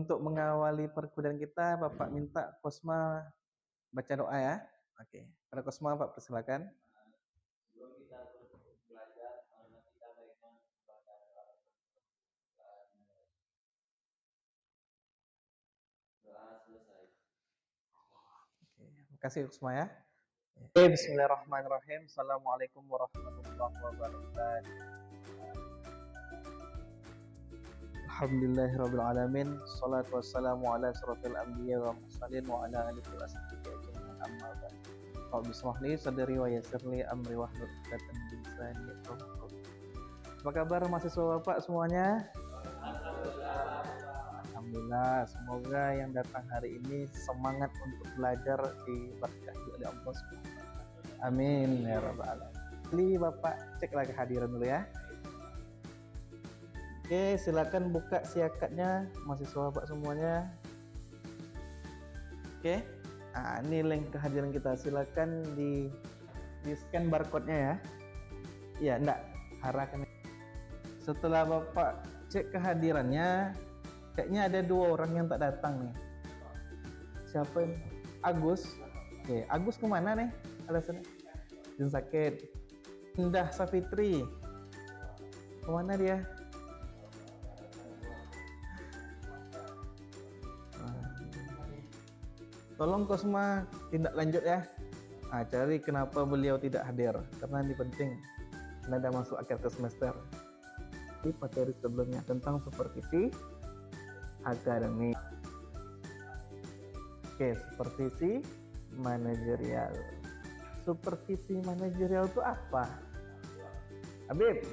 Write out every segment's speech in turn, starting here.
Untuk mengawali perkuliahan kita, Bapak minta Kosma baca doa ya. Oke, pada Kosma Pak persilakan. Sebelum kita belajar, kita bagaimana membaca doa selesai. Oke, terima kasih Kosma ya. Oke, bismillahirrahmanirrahim. Assalamualaikum warahmatullahi wabarakatuh. Alhamdulillahirrabbilalamin. Salatu wassalamu ala asrafil anbiya wa mursalin wa ala alihi wa sahbihi ajma'in, amma ba'd. Rabbi shrah li sadri wa yassir li amri wahlul 'uqdatam min lisani yafqahu qawli. Apa kabar mahasiswa Bapak semuanya? Alhamdulillah, semoga yang datang hari ini semangat untuk belajar diberkahi oleh Allah Subhanahu wa taala. Amin ya rabbal alamin. Jadi Bapak cek lagi kehadiran dulu ya. Oke, silakan buka siakatnya mahasiswa Bapak semuanya. Oke. Nah, ini link kehadiran kita. Silakan di scan barcode-nya ya. Iya, enggak. Arahkan. Setelah Bapak cek kehadirannya, kayaknya ada 2 orang yang tak datang nih. Siapa ini? Agus. Oke, Agus kemana nih? Alasannya? Dia sakit. Indah Safitri. Kemana dia? Tolong Kosma tindak lanjut ya. Nah, cari kenapa beliau tidak hadir, karena ini penting. Karena ada masuk akhir ke semester. Di materi sebelumnya tentang supervisi akademik. Oke, supervisi manajerial. Supervisi manajerial itu apa? Habib.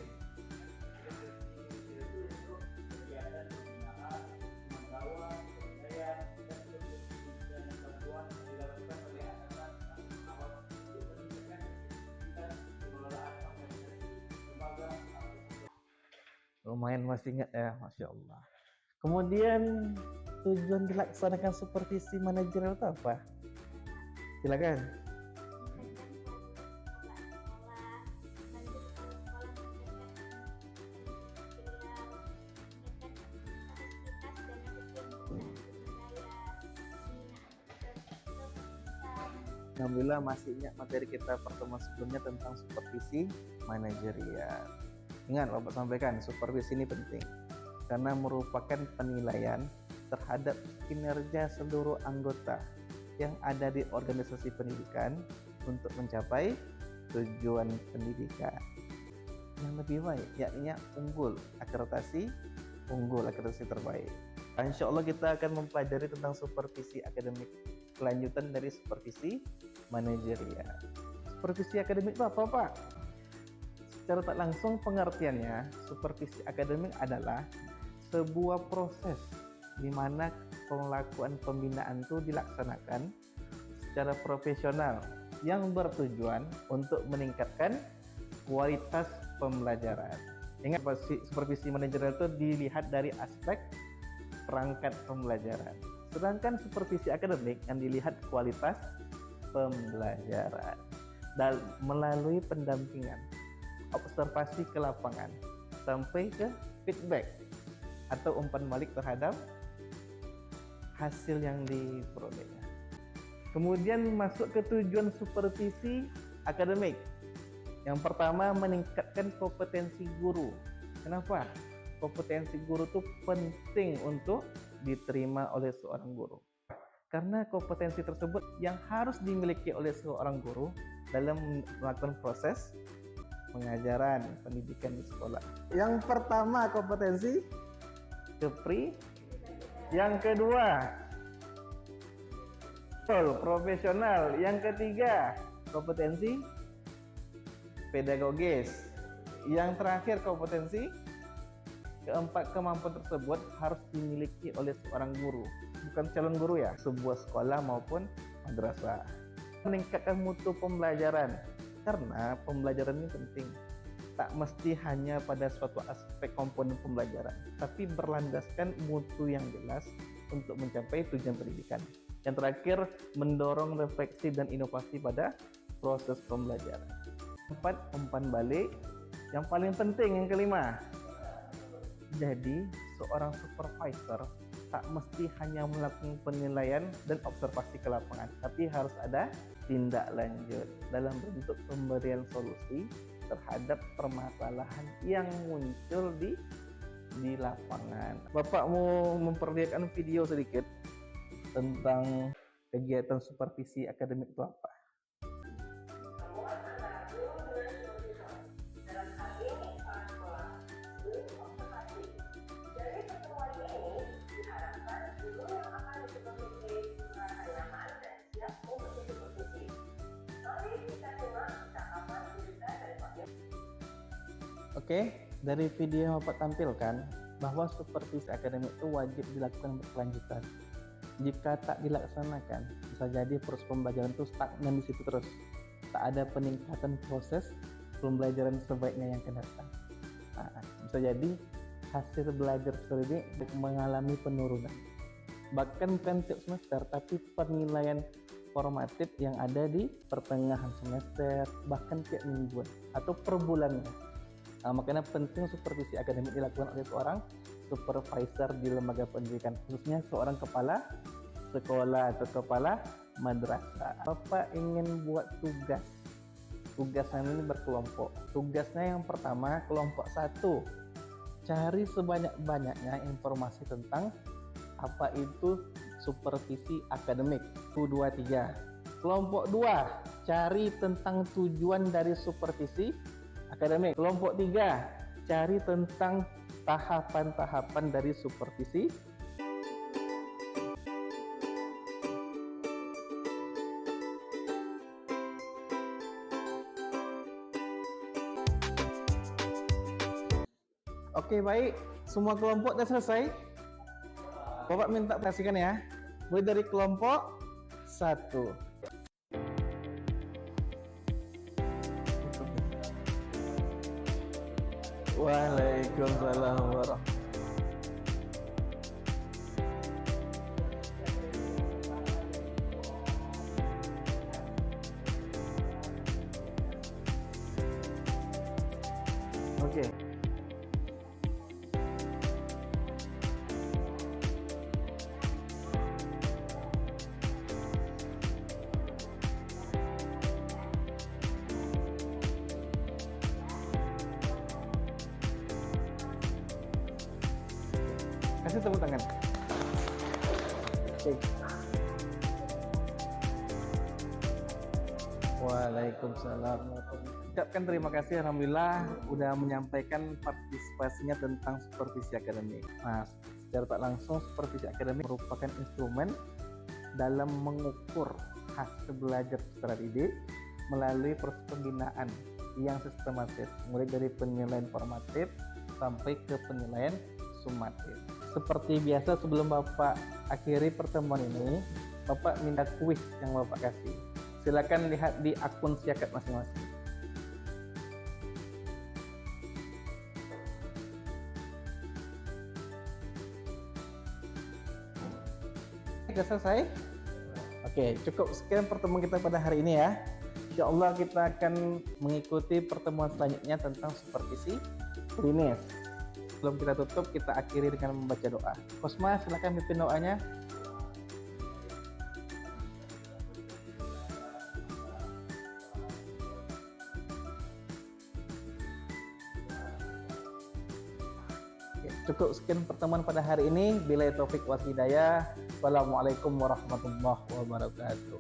Lumayan masih ingat ya, Masya Allah. Kemudian tujuan dilaksanakan supervisi manajerial itu apa? Silakan. Alhamdulillah masih ingat materi kita pertemuan sebelumnya tentang supervisi manajerial. Ingat Bapak sampaikan, supervisi ini penting karena merupakan penilaian terhadap kinerja seluruh anggota yang ada di organisasi pendidikan untuk mencapai tujuan pendidikan yang lebih baik, yakni akreditasi terbaik. Insya Allah kita akan mempelajari tentang supervisi akademik, kelanjutan dari supervisi manajerial. Supervisi akademik itu apa Pak? Secara tak langsung pengertiannya, supervisi akademik adalah sebuah proses di mana pelakuan pembinaan itu dilaksanakan secara profesional yang bertujuan untuk meningkatkan kualitas pembelajaran. Ingat, supervisi manajerial itu dilihat dari aspek perangkat pembelajaran. Sedangkan supervisi akademik yang dilihat kualitas pembelajaran dan melalui pendampingan, observasi ke lapangan sampai ke feedback atau umpan balik terhadap hasil yang diperolehnya. Kemudian masuk ke tujuan supervisi akademik. Yang pertama, meningkatkan kompetensi guru. Kenapa? Kompetensi guru itu penting untuk diterima oleh seorang guru. Karena kompetensi tersebut yang harus dimiliki oleh seorang guru dalam melakukan proses pengajaran, pendidikan di sekolah. Yang pertama kompetensi kepri, yang kedua profesional, yang ketiga kompetensi pedagogis, yang terakhir kompetensi keempat. Kemampuan tersebut harus dimiliki oleh seorang guru, bukan calon guru ya, sebuah sekolah maupun madrasah. Meningkatkan mutu pembelajaran, karena pembelajaran ini penting, tak mesti hanya pada suatu aspek komponen pembelajaran, tapi berlandaskan mutu yang jelas untuk mencapai tujuan pendidikan. Yang terakhir, mendorong refleksi dan inovasi pada proses pembelajaran. 4, umpan balik. Yang paling penting yang kelima, jadi seorang supervisor tak mesti hanya melakukan penilaian dan observasi ke lapangan, tapi harus ada tindak lanjut dalam bentuk pemberian solusi terhadap permasalahan yang muncul di lapangan. Bapak mau memperlihatkan video sedikit tentang kegiatan supervisi akademik itu apa? Oke, dari video yang Bapak tampilkan bahwa supervisi akademik itu wajib dilakukan berkelanjutan. Jika tak dilaksanakan, bisa jadi proses pembelajaran itu stagnan di situ terus. Tak ada peningkatan proses pembelajaran sebaiknya yang akan datang. Bisa jadi hasil belajar ini mengalami penurunan. Bahkan bukan tiap semester, tapi penilaian formatif yang ada di pertengahan semester, bahkan tiap mingguan atau per bulannya. Makanya penting supervisi akademik dilakukan oleh seorang supervisor di lembaga pendidikan, khususnya seorang kepala sekolah atau kepala madrasah. Bapak ingin buat tugasnya ini berkelompok. Tugasnya yang pertama, kelompok 1, cari sebanyak-banyaknya informasi tentang apa itu supervisi akademik. 2, 3. Kelompok 2, cari tentang tujuan dari supervisi akademik. Kelompok 3, cari tentang tahapan-tahapan dari supervisi. Oke, baik. Semua kelompok sudah selesai. Bapak minta perhatikan ya. Mulai dari kelompok 1. Waalaikumsalam warahmatullahi. Oke. Kasih tepuk tangan. Oke. Waalaikumsalam. Ucapkan terima kasih, alhamdulillah udah menyampaikan partisipasinya tentang supervisi akademik. Nah, secara tak langsung supervisi akademik merupakan instrumen dalam mengukur hasil belajar peserta didik melalui proses pembinaan yang sistematis, mulai dari penilaian formatif sampai ke penilaian sumatif. Seperti biasa, sebelum Bapak akhiri pertemuan ini, Bapak minta kuis yang Bapak kasih. Silakan lihat di akun Siakat masing-masing. Sudah selesai? Oke, cukup sekian pertemuan kita pada hari ini ya. Insya Allah kita akan mengikuti pertemuan selanjutnya tentang supervisi klinis. Sebelum kita tutup, kita akhiri dengan membaca doa. Kosma, silakan pimpin doanya. Cukup sekian pertemuan pada hari ini. Billahi taufik wal hidayah. Wassalamualaikum warahmatullahi wabarakatuh.